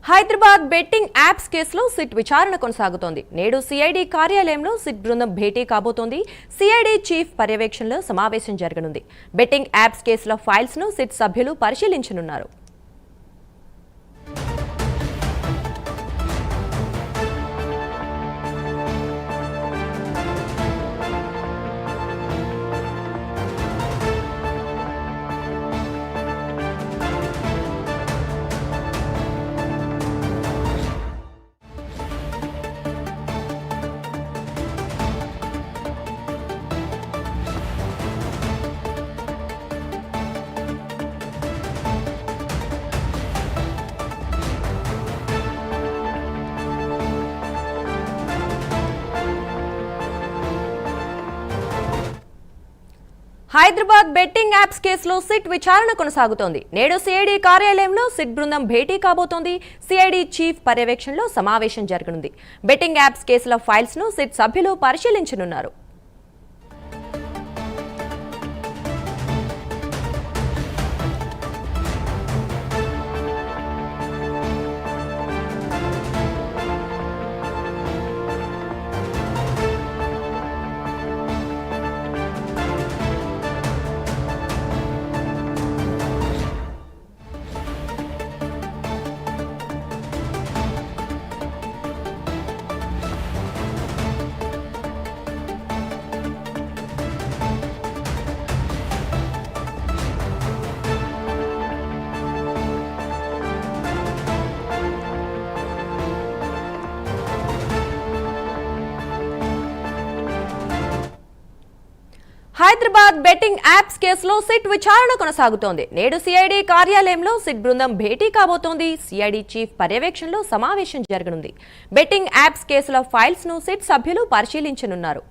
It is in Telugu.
హైదరాబాద్ బెట్టింగ్ యాప్స్ కేసులో సిట్ విచారణ కొనసాగుతోంది. నేడు సిఐడి కార్యాలయంలో సిట్ బృందం భేటీ కాబోతోంది. సిఐడి చీఫ్ పర్యవేక్షణలో సమావేశం జరగనుంది. బెట్టింగ్ యాప్స్ కేసుల ఫైల్స్ ను సిట్ సభ్యులు పరిశీలించనున్నారు. హైదరాబాద్ బెట్టింగ్ యాప్స్ కేసులో సిట్ విచారణ కొనసాగుతోంది. నేడు సిఐడి కార్యాలయంలో సిట్ బృందం భేటీ కాబోతోంది. సిఐడి చీఫ్ పర్యవేక్షణలో సమావేశం జరగనుంది. బెట్టింగ్ యాప్స్ కేసుల ఫైల్స్ ను సిట్ సభ్యులు పరిశీలించనున్నారు. హైదరాబాద్ బెట్టింగ్ యాప్స్ కేసులో సిట్ విచారణ కొనసాగుతోంది. నేడు సిఐడి కార్యాలయంలో సిట్ బృందం భేటీ కాబోతోంది. సిఐడి చీఫ్ పర్యవేక్షణలో సమావేశం జరగనుంది. బెట్టింగ్ యాప్స్ కేసుల ఫైల్స్ ను సిట్ సభ్యులు పరిశీలించనున్నారు.